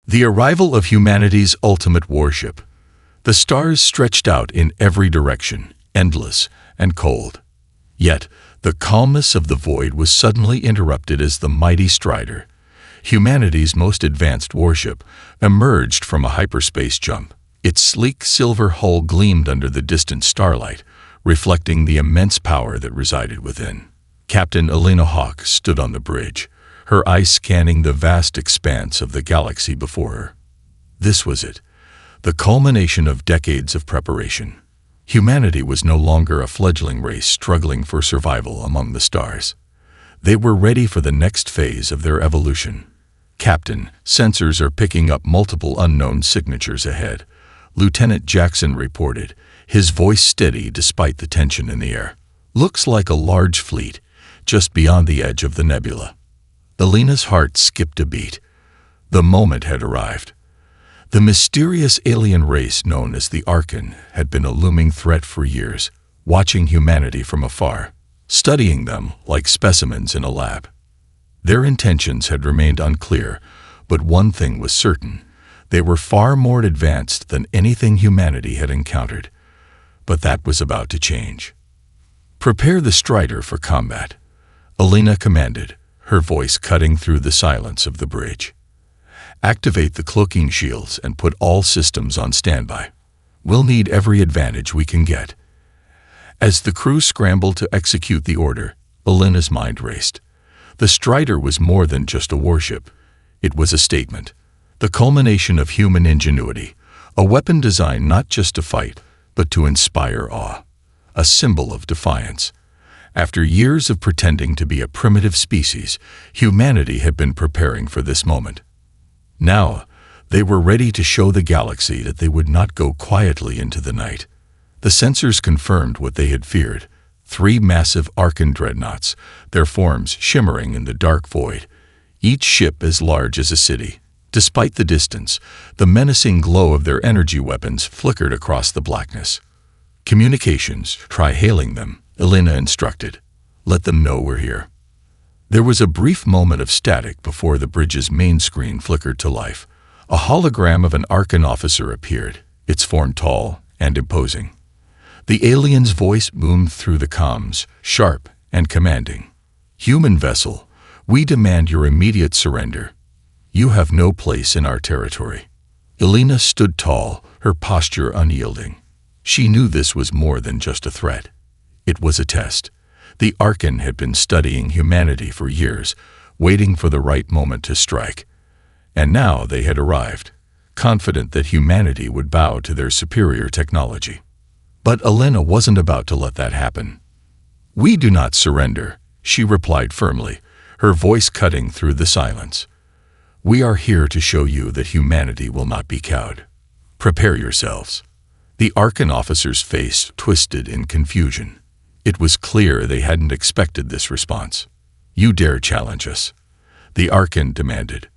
The arrival of humanity's ultimate warship. The stars stretched out in every direction, endless and cold. Yet, the calmness of the void was suddenly interrupted as the mighty Strider, humanity's most advanced warship, emerged from a hyperspace jump. Its sleek silver hull gleamed under the distant starlight, reflecting the immense power that resided within. Captain Elena Hawke stood on the bridge, her eyes scanning the vast expanse of the galaxy before her. This was it, the culmination of decades of preparation. Humanity was no longer a fledgling race struggling for survival among the stars. They were ready for the next phase of their evolution. Captain, sensors are picking up multiple unknown signatures ahead, Lieutenant Jackson reported, his voice steady despite the tension in the air. Looks like a large fleet, just beyond the edge of the nebula. Elena's heart skipped a beat. The moment had arrived. The mysterious alien race known as the Archon had been a looming threat for years, watching humanity from afar, studying them like specimens in a lab. Their intentions had remained unclear, but one thing was certain. They were far more advanced than anything humanity had encountered. But that was about to change. "Prepare the Strider for combat," Elena commanded, her voice cutting through the silence of the bridge. "Activate the cloaking shields and put all systems on standby. We'll need every advantage we can get." As the crew scrambled to execute the order, Elena's mind raced. The Strider was more than just a warship. It was a statement, the culmination of human ingenuity, a weapon designed not just to fight, but to inspire awe, a symbol of defiance. After years of pretending to be a primitive species, humanity had been preparing for this moment. Now, they were ready to show the galaxy that they would not go quietly into the night. The sensors confirmed what they had feared. 3 massive Archon dreadnoughts, their forms shimmering in the dark void, each ship as large as a city. Despite the distance, the menacing glow of their energy weapons flickered across the blackness. "Communications, try hailing them," Elena instructed. "Let them know we're here." There was a brief moment of static before the bridge's main screen flickered to life. A hologram of an Archon officer appeared, its form tall and imposing. The alien's voice boomed through the comms, sharp and commanding. "Human vessel, we demand your immediate surrender. You have no place in our territory." Elena stood tall, her posture unyielding. She knew this was more than just a threat. It was a test. The Archon had been studying humanity for years, waiting for the right moment to strike. And now they had arrived, confident that humanity would bow to their superior technology. But Elena wasn't about to let that happen. "We do not surrender," she replied firmly, her voice cutting through the silence. "We are here to show you that humanity will not be cowed. Prepare yourselves." The Archon officer's face twisted in confusion. It was clear they hadn't expected this response. "You dare challenge us?" the Archon demanded.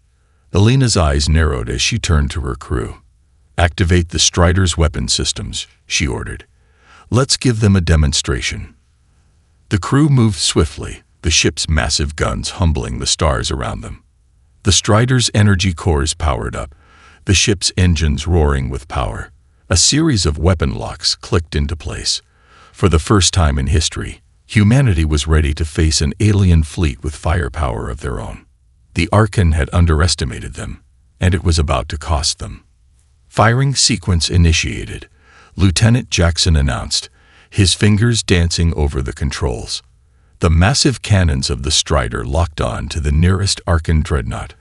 Elena's eyes narrowed as she turned to her crew. "Activate the Strider's weapon systems," she ordered. "Let's give them a demonstration." The crew moved swiftly, the ship's massive guns humbling the stars around them. The Strider's energy cores powered up, the ship's engines roaring with power. A series of weapon locks clicked into place. For the first time in history, humanity was ready to face an alien fleet with firepower of their own. The Archon had underestimated them, and it was about to cost them. Firing sequence initiated, Lieutenant Jackson announced, his fingers dancing over the controls. The massive cannons of the Strider locked on to the nearest Archon dreadnought,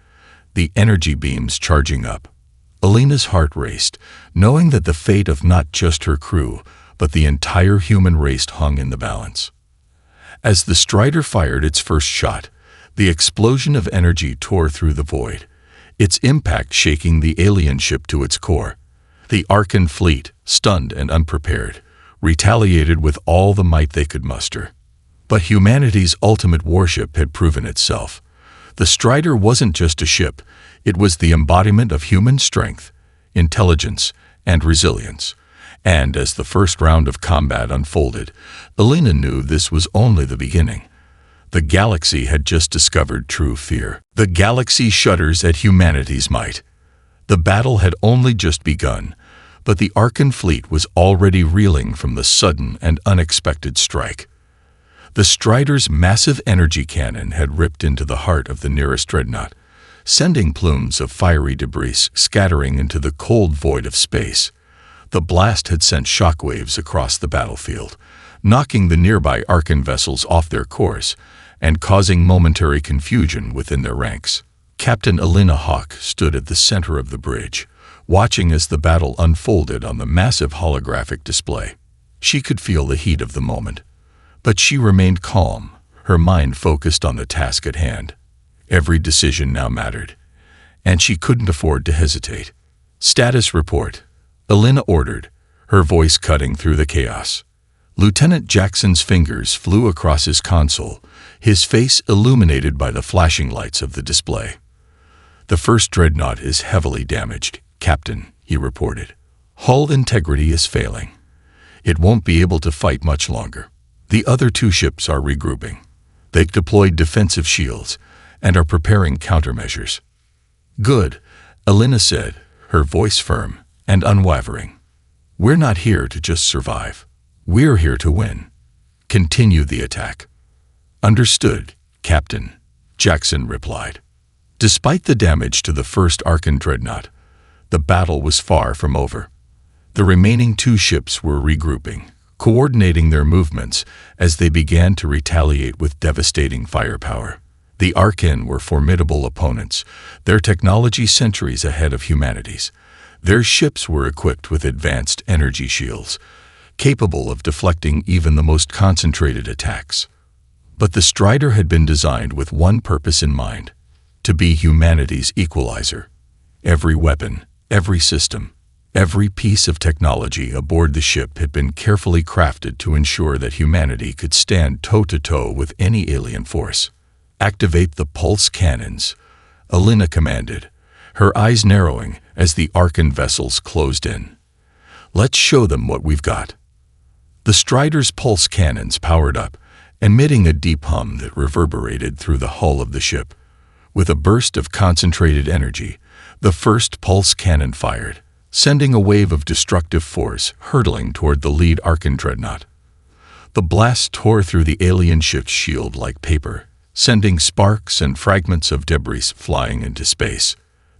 the energy beams charging up. Elena's heart raced, knowing that the fate of not just her crew, but the entire human race hung in the balance. As the Strider fired its first shot, the explosion of energy tore through the void, its impact shaking the alien ship to its core. The Archon fleet, stunned and unprepared, retaliated with all the might they could muster. But humanity's ultimate warship had proven itself. The Strider wasn't just a ship, it was the embodiment of human strength, intelligence, and resilience. And as the first round of combat unfolded, Elena knew this was only the beginning. The galaxy had just discovered true fear. The galaxy shudders at humanity's might. The battle had only just begun, but the Arkan fleet was already reeling from the sudden and unexpected strike. The Strider's massive energy cannon had ripped into the heart of the nearest dreadnought, sending plumes of fiery debris scattering into the cold void of space. The blast had sent shockwaves across the battlefield, knocking the nearby Arkan vessels off their course and causing momentary confusion within their ranks. Captain Elena Hawk stood at the center of the bridge, watching as the battle unfolded on the massive holographic display. She could feel the heat of the moment, but she remained calm, her mind focused on the task at hand. Every decision now mattered, and she couldn't afford to hesitate. "Status report," Elena ordered, her voice cutting through the chaos. Lieutenant Jackson's fingers flew across his console, his face illuminated by the flashing lights of the display. "The first dreadnought is heavily damaged, Captain," he reported. "Hull integrity is failing. It won't be able to fight much longer. The other two ships are regrouping. They've deployed defensive shields and are preparing countermeasures." "Good," Elena said, her voice firm and unwavering. "We're not here to just survive. We're here to win. Continue the attack." "Understood, Captain," Jackson replied. Despite the damage to the first Arkan dreadnought, the battle was far from over. The remaining two ships were regrouping, coordinating their movements as they began to retaliate with devastating firepower. The Arkan were formidable opponents, their technology centuries ahead of humanity's. Their ships were equipped with advanced energy shields, capable of deflecting even the most concentrated attacks. But the Strider had been designed with one purpose in mind: to be humanity's equalizer. Every weapon, every system, every piece of technology aboard the ship had been carefully crafted to ensure that humanity could stand toe-to-toe with any alien force. "Activate the pulse cannons," Elena commanded, her eyes narrowing as the Arkan vessels closed in. "Let's show them what we've got." The Strider's pulse cannons powered up, emitting a deep hum that reverberated through the hull of the ship. With a burst of concentrated energy, the first pulse cannon fired, sending a wave of destructive force hurtling toward the lead Arkan dreadnought. The blast tore through the alien ship's shield like paper, sending sparks and fragments of debris flying into space.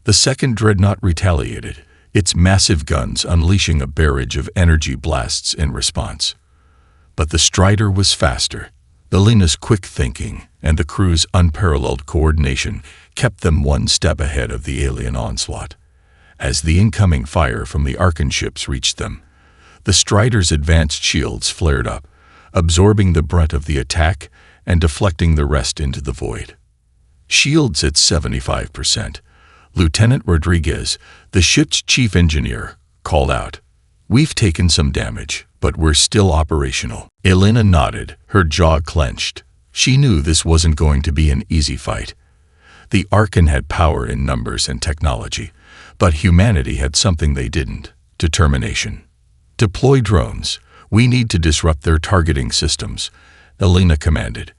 The second dreadnought retaliated, its massive guns unleashing a barrage of energy blasts in response. But the Strider was faster. Elena's quick thinking and the crew's unparalleled coordination kept them one step ahead of the alien onslaught. As the incoming fire from the Arkan ships reached them, the Strider's advanced shields flared up, absorbing the brunt of the attack and deflecting the rest into the void. "Shields at 75%. Lieutenant Rodriguez, the ship's chief engineer, called out. "We've taken some damage, but we're still operational." Elena nodded, her jaw clenched. She knew this wasn't going to be an easy fight. The Arkan had power in numbers and technology, but humanity had something they didn't: determination. "Deploy drones. We need to disrupt their targeting systems," Elena commanded,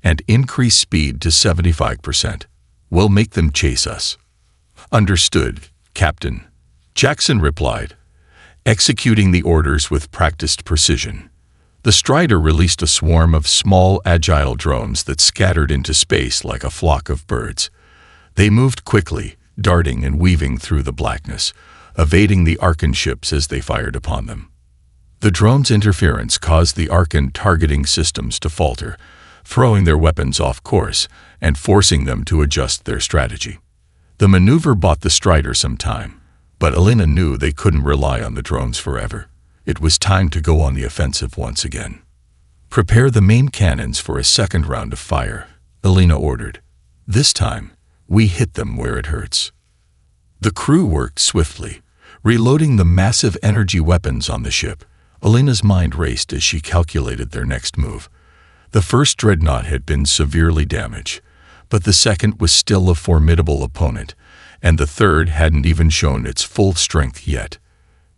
"and increase speed to 75%. We'll make them chase us." "Understood, Captain," Jackson replied, executing the orders with practiced precision. The Strider released a swarm of small, agile drones that scattered into space like a flock of birds. They moved quickly, darting and weaving through the blackness, evading the Arkan ships as they fired upon them. The drones' interference caused the Arkan targeting systems to falter, throwing their weapons off course and forcing them to adjust their strategy. The maneuver bought the Strider some time, but Elena knew they couldn't rely on the drones forever. It was time to go on the offensive once again. "Prepare the main cannons for a second round of fire," Elena ordered. "This time, we hit them where it hurts." The crew worked swiftly, reloading the massive energy weapons on the ship. Elena's mind raced as she calculated their next move. The first dreadnought had been severely damaged, but the second was still a formidable opponent, and the third hadn't even shown its full strength yet.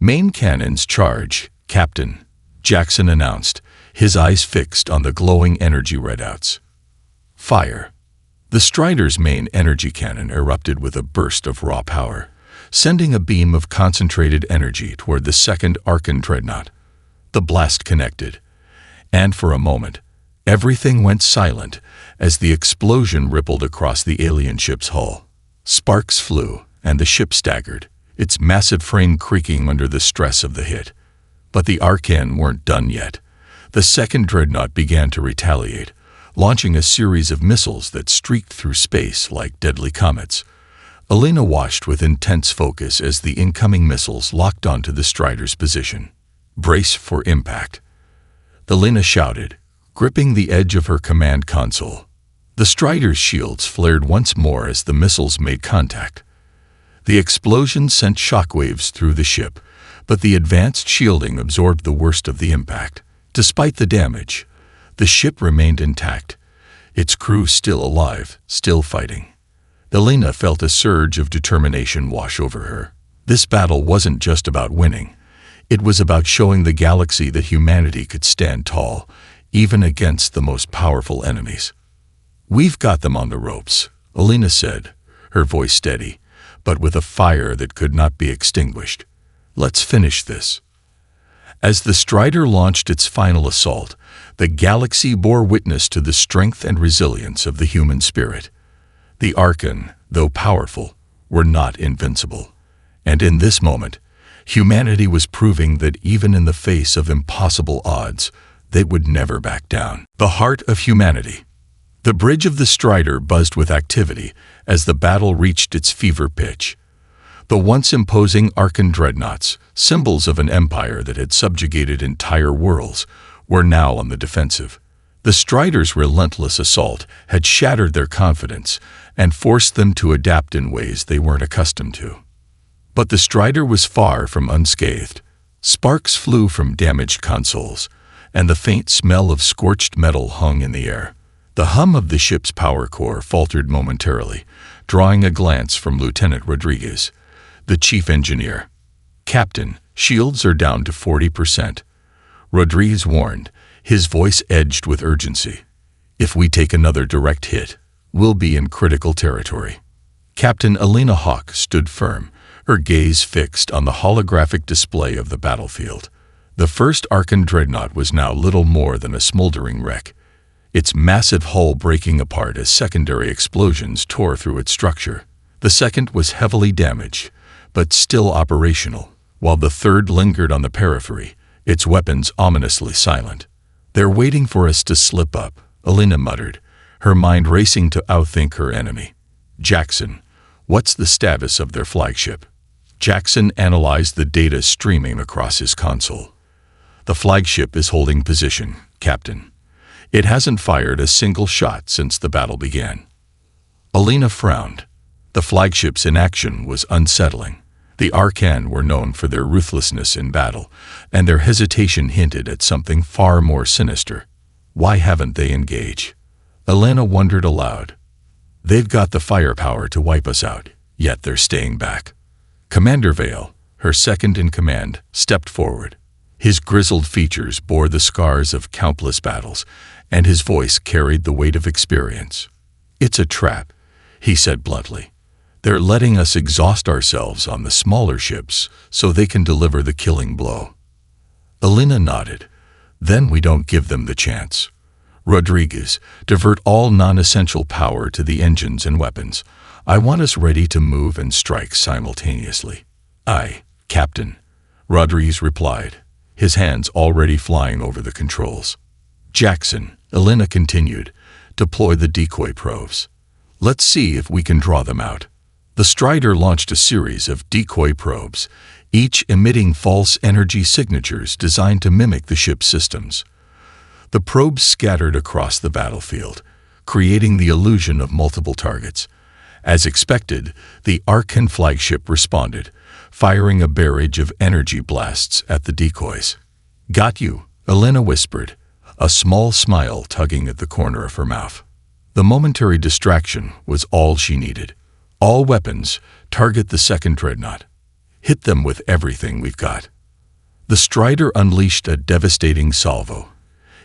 "Main cannons charge, Captain," Jackson announced, his eyes fixed on the glowing energy readouts. "Fire." The Strider's main energy cannon erupted with a burst of raw power, sending a beam of concentrated energy toward the second Archon dreadnought. The blast connected, and for a moment, everything went silent as the explosion rippled across the alien ship's hull. Sparks flew, and the ship staggered, its massive frame creaking under the stress of the hit. But the Archon weren't done yet. The second dreadnought began to retaliate, launching a series of missiles that streaked through space like deadly comets. Alina watched with intense focus as the incoming missiles locked onto the Strider's position. "Brace for impact," Alina shouted, gripping the edge of her command console. The Strider's shields flared once more as the missiles made contact. The explosion sent shockwaves through the ship, but the advanced shielding absorbed the worst of the impact. Despite the damage, the ship remained intact, its crew still alive, still fighting. Alina felt a surge of determination wash over her. This battle wasn't just about winning. It was about showing the galaxy that humanity could stand tall, even against the most powerful enemies. "We've got them on the ropes," Alina said, her voice steady, but with a fire that could not be extinguished. "Let's finish this." As the Strider launched its final assault, the galaxy bore witness to the strength and resilience of the human spirit. The Archon, though powerful, were not invincible. And in this moment, humanity was proving that even in the face of impossible odds, they would never back down. The heart of humanity. The bridge of the Strider buzzed with activity as the battle reached its fever pitch. The once imposing Archon dreadnoughts, symbols of an empire that had subjugated entire worlds, were now on the defensive. The Strider's relentless assault had shattered their confidence and forced them to adapt in ways they weren't accustomed to. But the Strider was far from unscathed. Sparks flew from damaged consoles, and the faint smell of scorched metal hung in the air. The hum of the ship's power core faltered momentarily, drawing a glance from Lieutenant Rodriguez, the chief engineer. "Captain, shields are down to 40%. Rodriguez warned, his voice edged with urgency. "If we take another direct hit, we'll be in critical territory." Captain Alina Hawk stood firm, her gaze fixed on the holographic display of the battlefield. The first Archon dreadnought was now little more than a smoldering wreck, its massive hull breaking apart as secondary explosions tore through its structure. The second was heavily damaged, but still operational, while the third lingered on the periphery, its weapons ominously silent. "They're waiting for us to slip up," Alina muttered, her mind racing to outthink her enemy. "Jackson, what's the status of their flagship?" Jackson analyzed the data streaming across his console. "The flagship is holding position, Captain. It hasn't fired a single shot since the battle began." Alina frowned. The flagship's inaction was unsettling. The Archon were known for their ruthlessness in battle, and their hesitation hinted at something far more sinister. Why haven't they engaged? Alina wondered aloud. "They've got the firepower to wipe us out, yet they're staying back." Commander Vale, her second in command, stepped forward. His grizzled features bore the scars of countless battles, and his voice carried the weight of experience. "It's a trap," he said bluntly. "They're letting us exhaust ourselves on the smaller ships so they can deliver the killing blow." Alina nodded. "Then we don't give them the chance. Rodriguez, divert all non-essential power to the engines and weapons. I want us ready to move and strike simultaneously." "Aye, Captain," Rodriguez replied, his hands already flying over the controls. "Jackson," Alina continued, "deploy the decoy probes. Let's see if we can draw them out." The Strider launched a series of decoy probes, each emitting false energy signatures designed to mimic the ship's systems. The probes scattered across the battlefield, creating the illusion of multiple targets. As expected, the Archon flagship responded, firing a barrage of energy blasts at the decoys. "Got you," Alina whispered, a small smile tugging at the corner of her mouth. The momentary distraction was all she needed. "All weapons, target the second dreadnought. Hit them with everything we've got." The Strider unleashed a devastating salvo,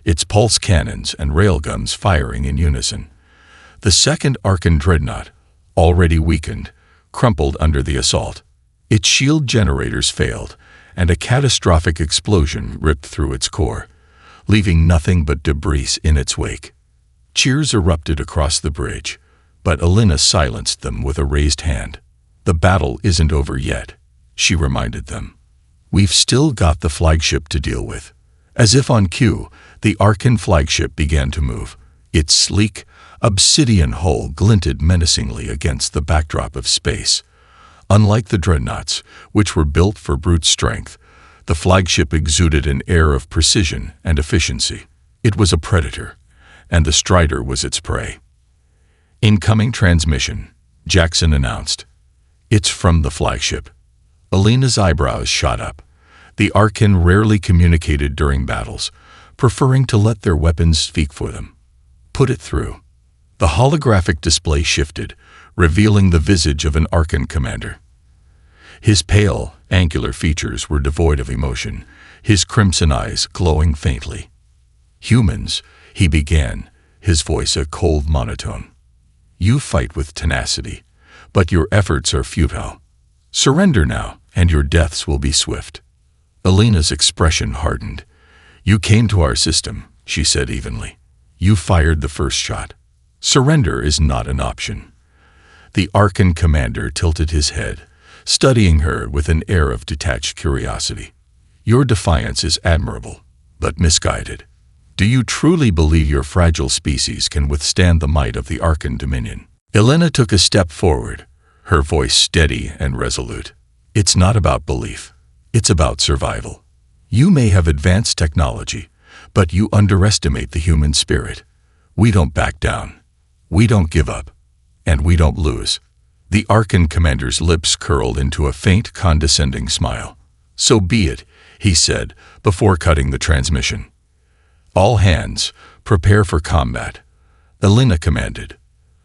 its pulse cannons and railguns firing in unison. The second Archon dreadnought, already weakened, crumpled under the assault. Its shield generators failed, and a catastrophic explosion ripped through its core, leaving nothing but debris in its wake. Cheers erupted across the bridge, but Alina silenced them with a raised hand. "The battle isn't over yet," she reminded them. "We've still got the flagship to deal with." As if on cue, the Arkan flagship began to move. Its sleek, obsidian hull glinted menacingly against the backdrop of space. Unlike the dreadnoughts, which were built for brute strength, the flagship exuded an air of precision and efficiency. It was a predator, and the Strider was its prey. "Incoming transmission," Jackson announced. "It's from the flagship." Alina's eyebrows shot up. The Arkan rarely communicated during battles, preferring to let their weapons speak for them. "Put it through." The holographic display shifted, revealing the visage of an Arkan commander. His pale, angular features were devoid of emotion, his crimson eyes glowing faintly. "Humans," he began, his voice a cold monotone. "You fight with tenacity, but your efforts are futile. Surrender now, and your deaths will be swift." Alina's expression hardened. "You came to our system," she said evenly. "You fired the first shot. Surrender is not an option." The Arkan commander tilted his head, studying her with an air of detached curiosity. "Your defiance is admirable, but misguided. Do you truly believe your fragile species can withstand the might of the Arkan Dominion?" Alina took a step forward, her voice steady and resolute. "It's not about belief. It's about survival. You may have advanced technology, but you underestimate the human spirit. We don't back down. We don't give up. And we don't lose." The Arkan commander's lips curled into a faint, condescending smile. "So be it," he said, before cutting the transmission. "All hands, prepare for combat," Alina commanded.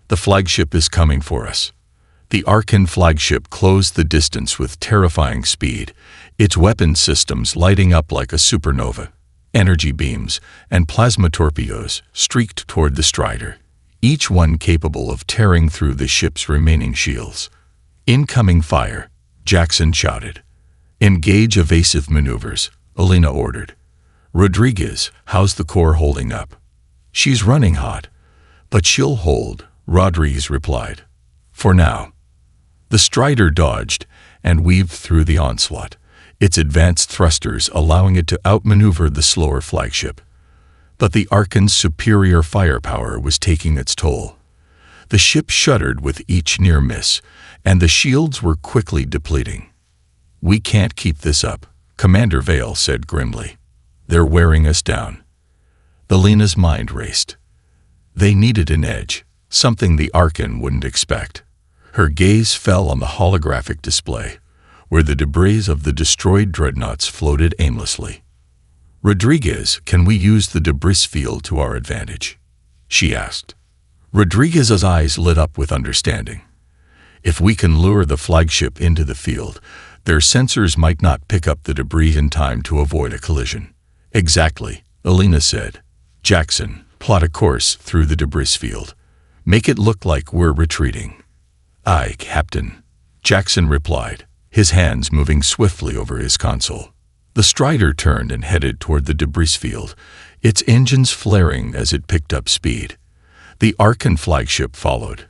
"The flagship is coming for us." The Arkan flagship closed the distance with terrifying speed, its weapon systems lighting up like a supernova. Energy beams and plasma torpedoes streaked toward the Strider, each one capable of tearing through the ship's remaining shields. "Incoming fire," Jackson shouted. "Engage evasive maneuvers," Alina ordered. "Rodriguez, how's the core holding up?" "She's running hot, but she'll hold," Rodriguez replied. "For now." The Strider dodged and weaved through the onslaught, its advanced thrusters allowing it to outmaneuver the slower flagship. But the Arkan's superior firepower was taking its toll. The ship shuddered with each near miss, and the shields were quickly depleting. "We can't keep this up," Commander Vale said grimly. "They're wearing us down." Alina's mind raced. They needed an edge, something the Arkan wouldn't expect. Her gaze fell on the holographic display, where the debris of the destroyed dreadnoughts floated aimlessly. "Rodriguez, can we use the debris field to our advantage?" she asked. Rodriguez's eyes lit up with understanding. "If we can lure the flagship into the field, their sensors might not pick up the debris in time to avoid a collision." "Exactly," Alina said. "Jackson, plot a course through the debris field. Make it look like we're retreating." "Aye, Captain," Jackson replied, his hands moving swiftly over his console. The Strider turned and headed toward the debris field, its engines flaring as it picked up speed. The Arkan flagship followed,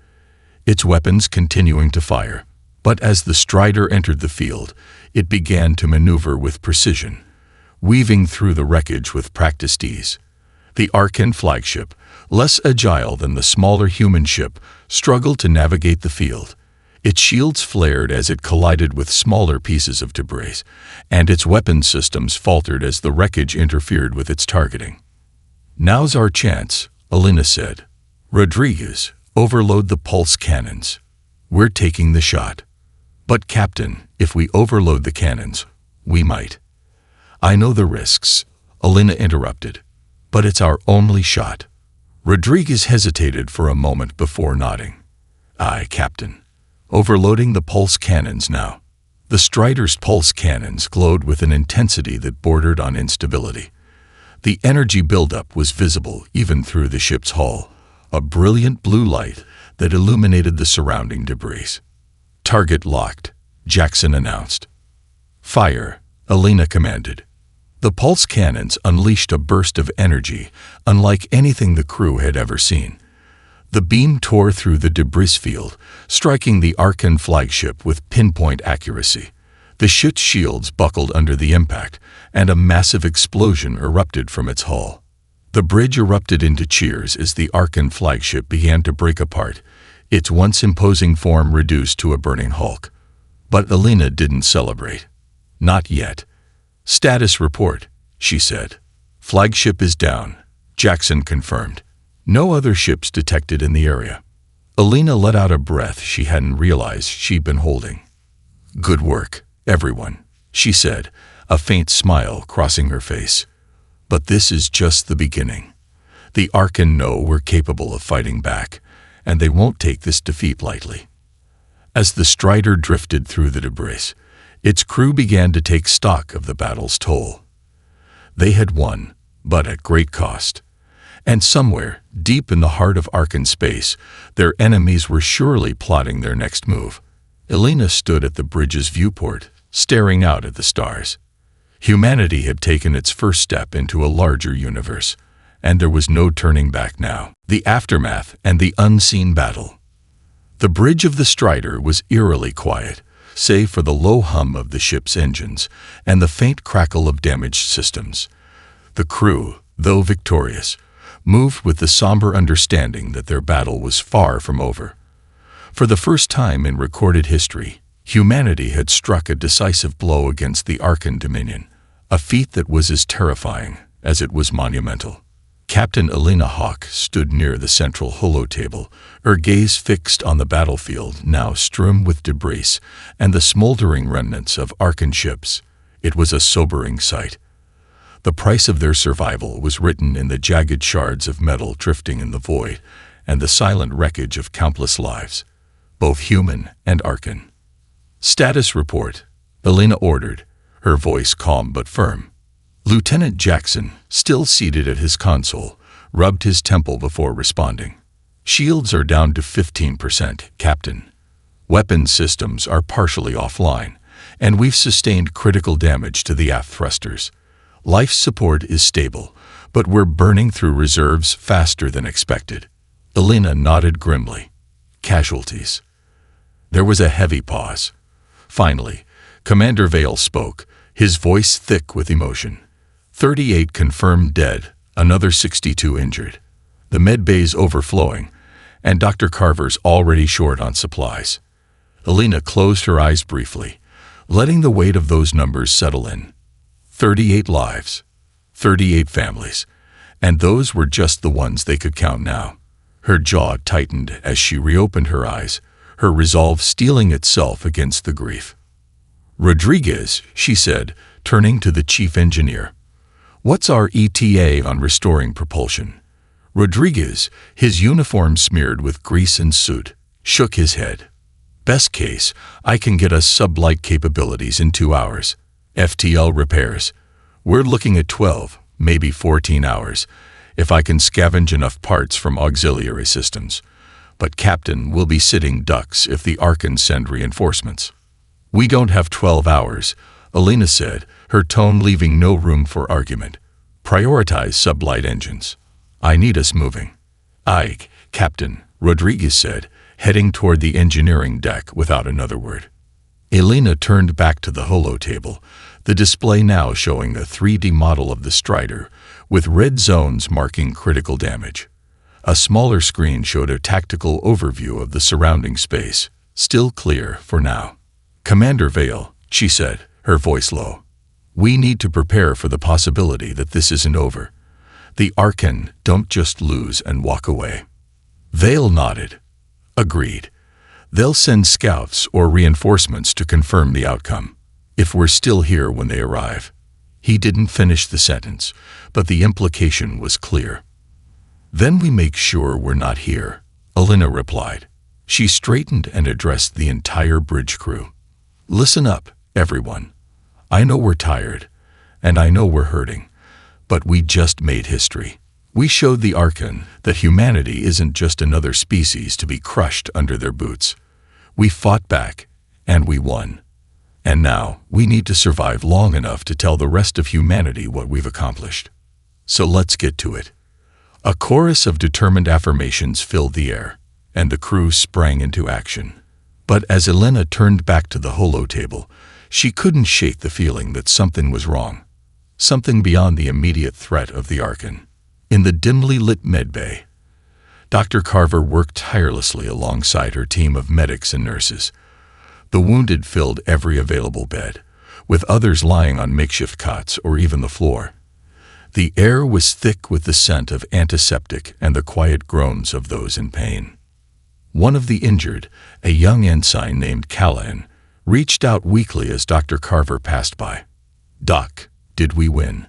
its weapons continuing to fire. But as the Strider entered the field, it began to maneuver with precision, weaving through the wreckage with practiced ease. The Arkan flagship, less agile than the smaller human ship, struggled to navigate the field. Its shields flared as it collided with smaller pieces of debris, and its weapon systems faltered as the wreckage interfered with its targeting. "Now's our chance," Alina said. "Rodriguez, overload the pulse cannons. We're taking the shot." "But Captain, if we overload the cannons, we might." "I know the risks," Alina interrupted. "But it's our only shot." Rodriguez hesitated for a moment before nodding. "Aye, Captain. Overloading the pulse cannons now." The Strider's pulse cannons glowed with an intensity that bordered on instability. The energy buildup was visible even through the ship's hull, a brilliant blue light that illuminated the surrounding debris. "Target locked," Jackson announced. "Fire," Alina commanded. The pulse cannons unleashed a burst of energy unlike anything the crew had ever seen. The beam tore through the debris field, striking the Arkan flagship with pinpoint accuracy. The ship's shields buckled under the impact, and a massive explosion erupted from its hull. The bridge erupted into cheers as the Arkan flagship began to break apart, its once imposing form reduced to a burning hulk. But Alina didn't celebrate. "Not yet." "Status report," she said. "Flagship is down," Jackson confirmed. "No other ships detected in the area." Alina let out a breath she hadn't realized she'd been holding. "Good work, everyone," she said, a faint smile crossing her face. "But this is just the beginning. The Arkan know we're capable of fighting back, and they won't take this defeat lightly." As the Strider drifted through the debris, its crew began to take stock of the battle's toll. They had won, but at great cost. And somewhere, deep in the heart of Arkan space, their enemies were surely plotting their next move. Alina stood at the bridge's viewport, staring out at the stars. Humanity had taken its first step into a larger universe, and there was no turning back now. The aftermath and the unseen battle. The bridge of the Strider was eerily quiet, save for the low hum of the ship's engines and the faint crackle of damaged systems. The crew, though victorious, moved with the somber understanding that their battle was far from over. For the first time in recorded history, humanity had struck a decisive blow against the Arkan dominion, a feat that was as terrifying as it was monumental. Captain Alina Hawke stood near the central holotable, her gaze fixed on the battlefield now strewn with debris and the smoldering remnants of Arkan ships. It was a sobering sight. The price of their survival was written in the jagged shards of metal drifting in the void and the silent wreckage of countless lives, both human and Arkan. "Status report," Alina ordered, her voice calm but firm. Lieutenant Jackson, still seated at his console, rubbed his temple before responding. "Shields are down to 15%, Captain. Weapon systems are partially offline, and we've sustained critical damage to the aft thrusters. Life support is stable, but we're burning through reserves faster than expected." Alina nodded grimly. "Casualties." There was a heavy pause. Finally, Commander Vale spoke, his voice thick with emotion. 38 confirmed dead, another 62 injured. The med bay's overflowing, and Dr. Carver's already short on supplies. Alina closed her eyes briefly, letting the weight of those numbers settle in. 38 lives, 38 families, and those were just the ones they could count now. Her jaw tightened as she reopened her eyes, her resolve steeling itself against the grief. "Rodriguez," she said, turning to the chief engineer. "What's our ETA on restoring propulsion?" Rodriguez, his uniform smeared with grease and soot, shook his head. "Best case, I can get us sublight capabilities in 2 hours. FTL repairs. We're looking at 12, maybe 14 hours, if I can scavenge enough parts from auxiliary systems. But Captain, we'll be sitting ducks if the Arkan send reinforcements." "We don't have 12 hours, Alina said, her tone leaving no room for argument. "Prioritize sublight engines. I need us moving." "Aye, Captain," Rodriguez said, heading toward the engineering deck without another word. Alina turned back to the holotable, the display now showing a 3D model of the Strider, with red zones marking critical damage. A smaller screen showed a tactical overview of the surrounding space, still clear for now. "Commander Vale," she said, her voice low. "We need to prepare for the possibility that this isn't over. The Arkan don't just lose and walk away." Vale nodded. "Agreed. They'll send scouts or reinforcements to confirm the outcome, if we're still here when they arrive." He didn't finish the sentence, but the implication was clear. "Then we make sure we're not here," Alina replied. She straightened and addressed the entire bridge crew. "Listen up, everyone. I know we're tired, and I know we're hurting, but we just made history. We showed the Arkan that humanity isn't just another species to be crushed under their boots. We fought back, and we won. And now, we need to survive long enough to tell the rest of humanity what we've accomplished. So let's get to it. A chorus of determined affirmations filled the air, and the crew sprang into action. But as Elena turned back to the holotable, she couldn't shake the feeling that something was wrong. Something beyond the immediate threat of the Archon. In the dimly lit medbay, Dr. Carver worked tirelessly alongside her team of medics and nurses. The wounded filled every available bed, with others lying on makeshift cots or even the floor. The air was thick with the scent of antiseptic and the quiet groans of those in pain. One of the injured, a young ensign named Callahan, reached out weakly as Dr. Carver passed by. "Doc, did we win?"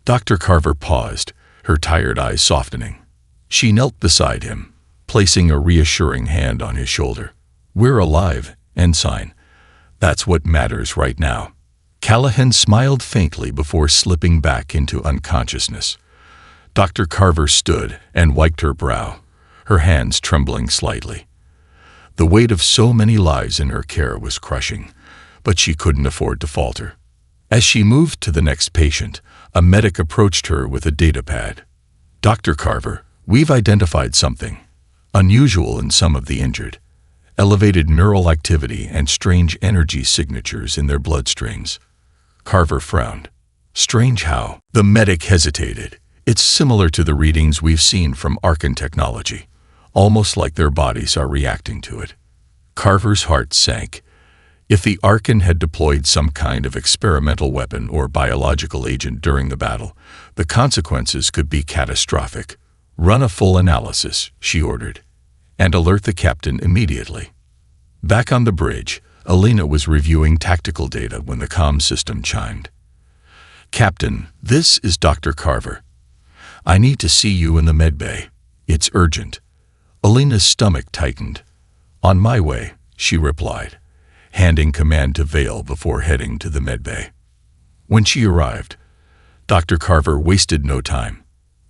Dr. Carver paused, her tired eyes softening. She knelt beside him, placing a reassuring hand on his shoulder. "We're alive, Ensign. That's what matters right now." Callahan smiled faintly before slipping back into unconsciousness. Dr. Carver stood and wiped her brow, her hands trembling slightly. The weight of so many lives in her care was crushing, but she couldn't afford to falter. As she moved to the next patient, a medic approached her with a data pad. "Dr. Carver, we've identified something unusual in some of the injured. Elevated neural activity and strange energy signatures in their bloodstreams." Carver frowned. "Strange how?" The medic hesitated. "It's similar to the readings we've seen from Archon technology, almost like their bodies are reacting to it." Carver's heart sank. If the Archon had deployed some kind of experimental weapon or biological agent during the battle, the consequences could be catastrophic. "Run a full analysis," she ordered, "and alert the captain immediately." Back on the bridge, Elena was reviewing tactical data when the comm system chimed. "Captain, this is Dr. Carver. I need to see you in the medbay. It's urgent." Elena's stomach tightened. "On my way," she replied, handing command to Vale before heading to the medbay. When she arrived, Dr. Carver wasted no time.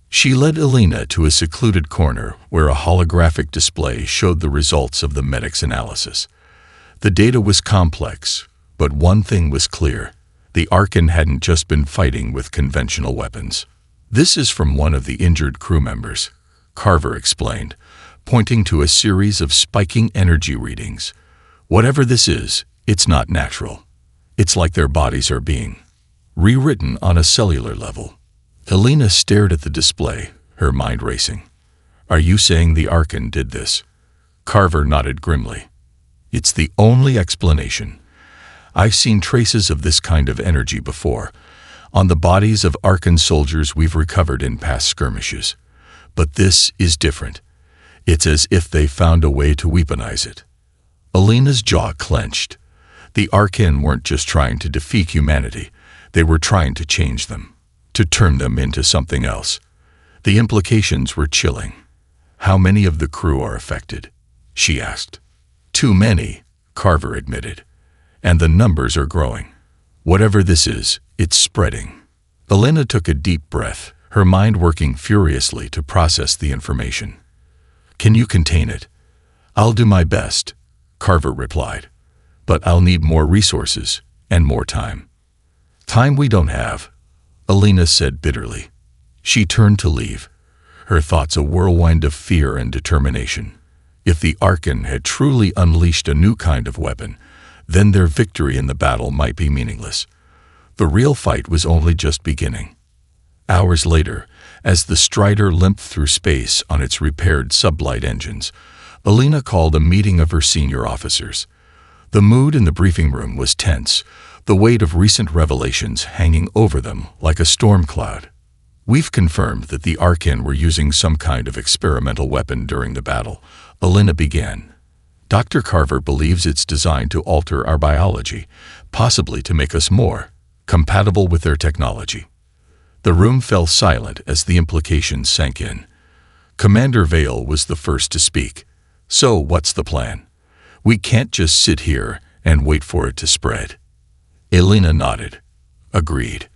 She led Elena to a secluded corner where a holographic display showed the results of the medic's analysis. The data was complex, but one thing was clear. The Archon hadn't just been fighting with conventional weapons. "This is from one of the injured crew members," Carver explained, pointing to a series of spiking energy readings. "Whatever this is, it's not natural. It's like their bodies are being rewritten on a cellular level." Elena stared at the display, her mind racing. "Are you saying the Archon did this?" Carver nodded grimly. "It's the only explanation. I've seen traces of this kind of energy before, on the bodies of Archon soldiers we've recovered in past skirmishes. But this is different. It's as if they found a way to weaponize it." Elena's jaw clenched. The Archon weren't just trying to defeat humanity, they were trying to change them, to turn them into something else. The implications were chilling. "How many of the crew are affected?" she asked. "Too many," Carver admitted. "And the numbers are growing. Whatever this is, it's spreading." Elena took a deep breath, her mind working furiously to process the information. "Can you contain it?" "I'll do my best," Carver replied. "But I'll need more resources and more time." "Time we don't have," Elena said bitterly. She turned to leave, her thoughts a whirlwind of fear and determination. If the Archon had truly unleashed a new kind of weapon, then their victory in the battle might be meaningless. The real fight was only just beginning. Hours later, as the Strider limped through space on its repaired sublight engines, Elena called a meeting of her senior officers. The mood in the briefing room was tense, the weight of recent revelations hanging over them like a storm cloud. "We've confirmed that the Archon were using some kind of experimental weapon during the battle," Elena began. "Dr. Carver believes it's designed to alter our biology, possibly to make us more compatible with their technology." The room fell silent as the implications sank in. Commander Vale was the first to speak. "So what's the plan? We can't just sit here and wait for it to spread." Elena nodded. "Agreed.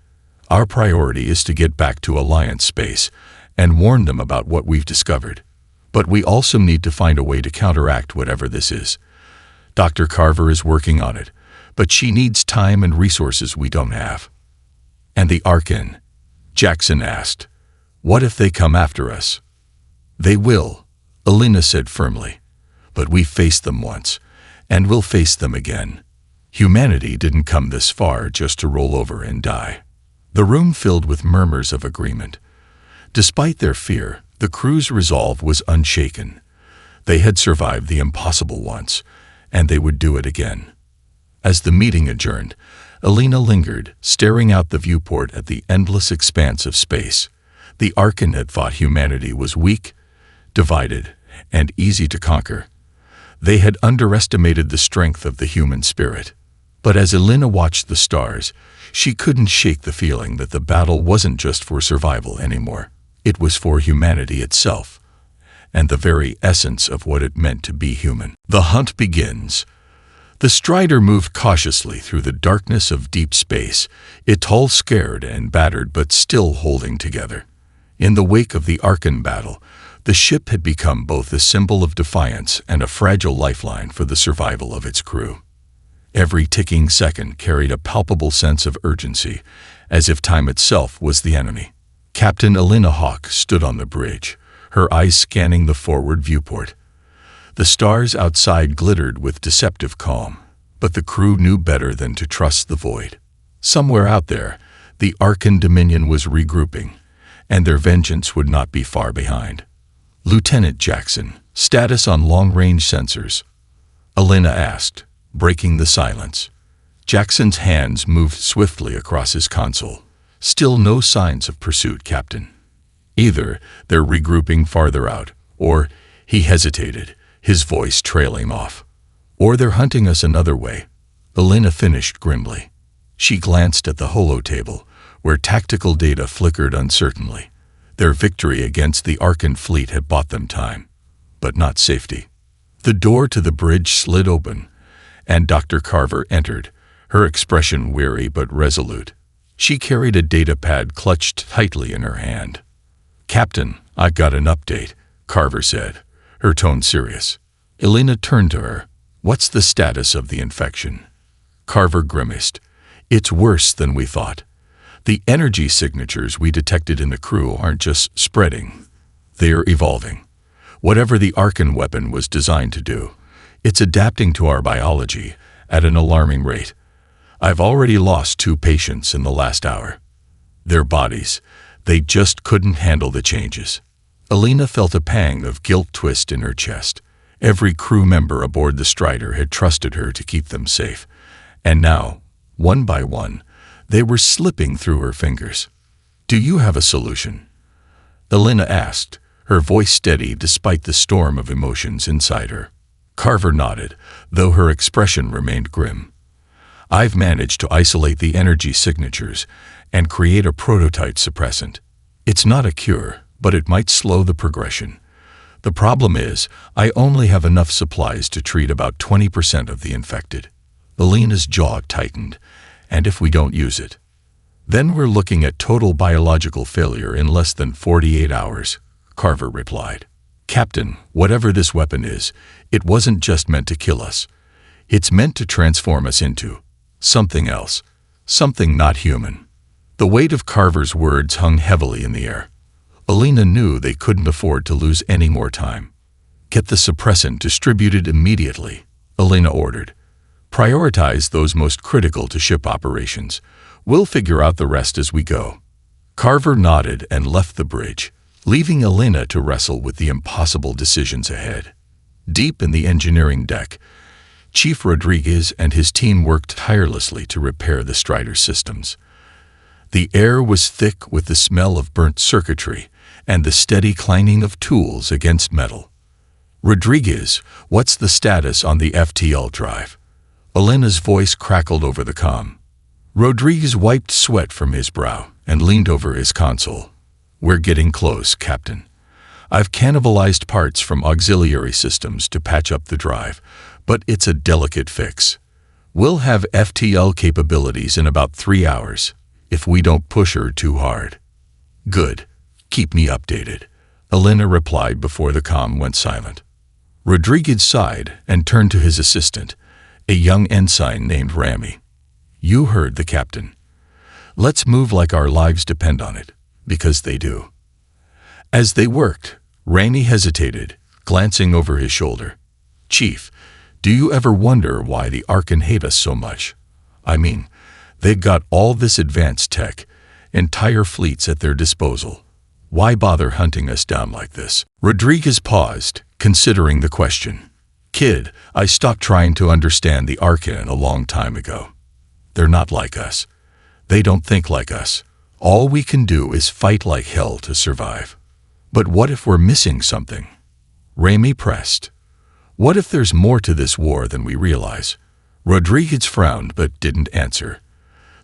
Our priority is to get back to Alliance space and warn them about what we've discovered. But we also need to find a way to counteract whatever this is. Dr. Carver is working on it, but she needs time and resources we don't have." "And the Archon?" Jackson asked. "What if they come after us?" "They will," Alina said firmly. "But we faced them once, and we'll face them again. Humanity didn't come this far just to roll over and die." The room filled with murmurs of agreement. Despite their fear, the crew's resolve was unshaken. They had survived the impossible once, and they would do it again. As the meeting adjourned, Alina lingered, staring out the viewport at the endless expanse of space. The Archon had thought humanity was weak, divided, and easy to conquer. They had underestimated the strength of the human spirit. But as Alina watched the stars, she couldn't shake the feeling that the battle wasn't just for survival anymore. It was for humanity itself, and the very essence of what it meant to be human. The hunt begins. The Strider moved cautiously through the darkness of deep space, its hull scared and battered but still holding together. In the wake of the Archon battle, the ship had become both a symbol of defiance and a fragile lifeline for the survival of its crew. Every ticking second carried a palpable sense of urgency, as if time itself was the enemy. Captain Alina Hawke stood on the bridge, her eyes scanning the forward viewport. The stars outside glittered with deceptive calm, but the crew knew better than to trust the void. Somewhere out there, the Archon Dominion was regrouping, and their vengeance would not be far behind. "Lieutenant Jackson, status on long-range sensors?" Alina asked, breaking the silence. Jackson's hands moved swiftly across his console. "Still no signs of pursuit, Captain. Either they're regrouping farther out, or," he hesitated, his voice trailing off, "or they're hunting us another way," Alina finished grimly. She glanced at the holotable, where tactical data flickered uncertainly. Their victory against the Archon fleet had bought them time, but not safety. The door to the bridge slid open, and Dr. Carver entered, her expression weary but resolute. She carried a data pad clutched tightly in her hand. "Captain, I've got an update," Carver said, her tone serious. Alina turned to her. "What's the status of the infection?" Carver grimaced. "It's worse than we thought. The energy signatures we detected in the crew aren't just spreading. They're evolving. Whatever the Archon weapon was designed to do, it's adapting to our biology at an alarming rate. I've already lost 2 patients in the last hour. Their bodies, they just couldn't handle the changes." Alina felt a pang of guilt twist in her chest. Every crew member aboard the Strider had trusted her to keep them safe, and now, one by one, they were slipping through her fingers. "Do you have a solution?" Alina asked, her voice steady despite the storm of emotions inside her. Carver nodded, though her expression remained grim. "I've managed to isolate the energy signatures and create a prototype suppressant. It's not a cure, but it might slow the progression. The problem is, I only have enough supplies to treat about 20% of the infected." Alina's jaw tightened. "And if we don't use it? Then we're looking at total biological failure in less than 48 hours, Carver replied. "Captain, whatever this weapon is, it wasn't just meant to kill us. It's meant to transform us into something else, something not human." The weight of Carver's words hung heavily in the air. Alina knew they couldn't afford to lose any more time. "Get the suppressant distributed immediately," Alina ordered. "Prioritize those most critical to ship operations. We'll figure out the rest as we go." Carver nodded and left the bridge, leaving Alina to wrestle with the impossible decisions ahead. Deep in the engineering deck, Chief Rodriguez and his team worked tirelessly to repair the Strider systems. The air was thick with the smell of burnt circuitry and the steady clanging of tools against metal. "Rodriguez, what's the status on the FTL drive?" Alina's voice crackled over the comm. Rodriguez wiped sweat from his brow and leaned over his console. "We're getting close, Captain. I've cannibalized parts from auxiliary systems to patch up the drive, but it's a delicate fix. We'll have FTL capabilities in about 3 hours, if we don't push her too hard." "Good. Keep me updated," Alina replied before the comm went silent. Rodriguez sighed and turned to his assistant. a young ensign named Rami. "You heard the captain. Let's move like our lives depend on it, because they do." As they worked, Rami hesitated, glancing over his shoulder. "Chief, do you ever wonder why the Arkan hate us so much? I mean, they've got all this advanced tech, entire fleets at their disposal. Why bother hunting us down like this?" Rodriguez paused, considering the question. "Kid, I stopped trying to understand the Arkan a long time ago. They're not like us. They don't think like us. All we can do is fight like hell to survive. But what if we're missing something?" Rami pressed. "What if there's more to this war than we realize?" Rodriguez frowned but didn't answer.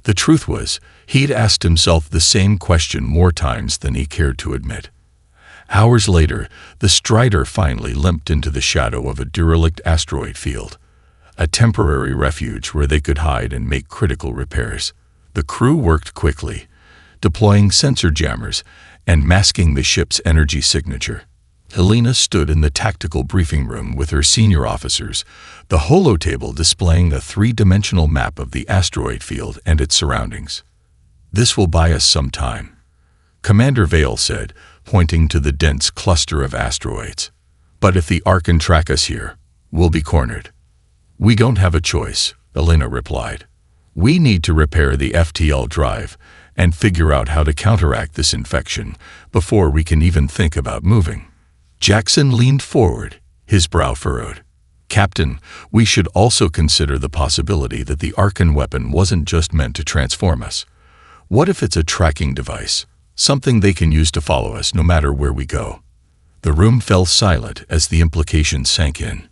The truth was, he'd asked himself the same question more times than he cared to admit. Hours later, the Strider finally limped into the shadow of a derelict asteroid field, a temporary refuge where they could hide and make critical repairs. The crew worked quickly, deploying sensor jammers and masking the ship's energy signature. Helena stood in the tactical briefing room with her senior officers, the holotable displaying a three-dimensional map of the asteroid field and its surroundings. "This will buy us some time," Commander Vale said, pointing to the dense cluster of asteroids. "But if the Arkan track us here, we'll be cornered." "We don't have a choice," Helena replied. "We need to repair the FTL drive and figure out how to counteract this infection before we can even think about moving." Jackson leaned forward, his brow furrowed. "Captain, we should also consider the possibility that the Arkan weapon wasn't just meant to transform us. What if it's a tracking device, something they can use to follow us no matter where we go?" The room fell silent as the implication sank in.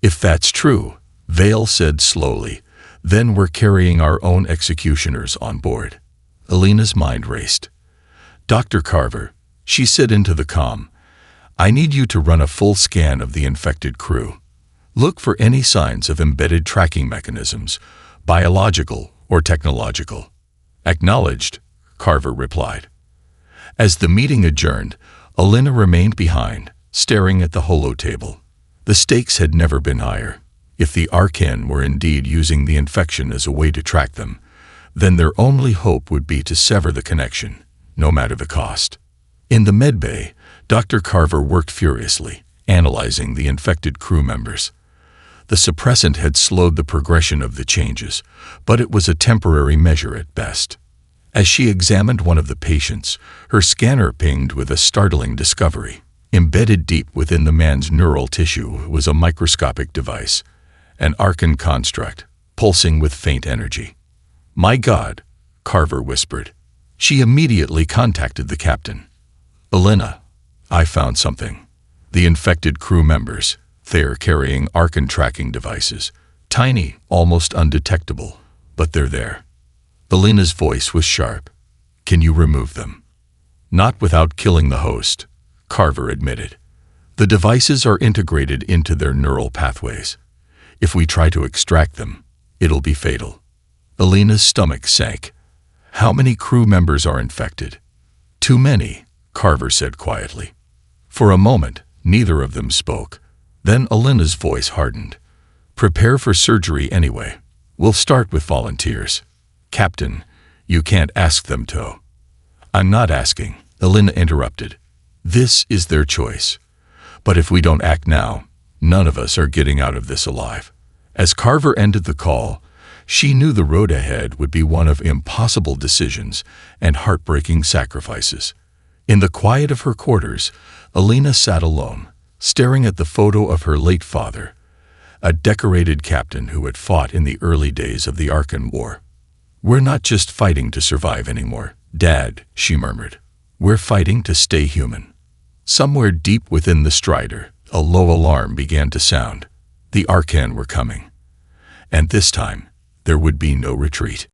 "If that's true," Vale said slowly, "then we're carrying our own executioners on board." Elena's mind raced. "Dr. Carver," she said into the comm, "I need you to run a full scan of the infected crew. Look for any signs of embedded tracking mechanisms, biological or technological." "Acknowledged," Carver replied. As the meeting adjourned, Elena remained behind, staring at the holotable. The stakes had never been higher. If the Arkan were indeed using the infection as a way to track them, then their only hope would be to sever the connection, no matter the cost. In the medbay, Dr. Carver worked furiously, analyzing the infected crew members. The suppressant had slowed the progression of the changes, but it was a temporary measure at best. As she examined one of the patients, her scanner pinged with a startling discovery. Embedded deep within the man's neural tissue was a microscopic device, an Arkan construct, pulsing with faint energy. "My God," Carver whispered. She immediately contacted the captain. "Elena, I found something. The infected crew members, they're carrying Arkan tracking devices. Tiny, almost undetectable, but they're there." Elena's voice was sharp. "Can you remove them?" "Not without killing the host," Carver admitted. "The devices are integrated into their neural pathways. If we try to extract them, it'll be fatal." Elena's stomach sank. "How many crew members are infected?" "Too many," Carver said quietly. For a moment, neither of them spoke. Then Elena's voice hardened. "Prepare for surgery anyway. We'll start with volunteers." "Captain, you can't ask them to." "I'm not asking," Elena interrupted. "This is their choice. But if we don't act now, none of us are getting out of this alive." As Carver ended the call, she knew the road ahead would be one of impossible decisions and heartbreaking sacrifices. In the quiet of her quarters, Elena sat alone, staring at the photo of her late father, a decorated captain who had fought in the early days of the Arkan War. "We're not just fighting to survive anymore, Dad," she murmured. "We're fighting to stay human." Somewhere deep within the Strider, a low alarm began to sound. The Arkan were coming. And this time, there would be no retreat.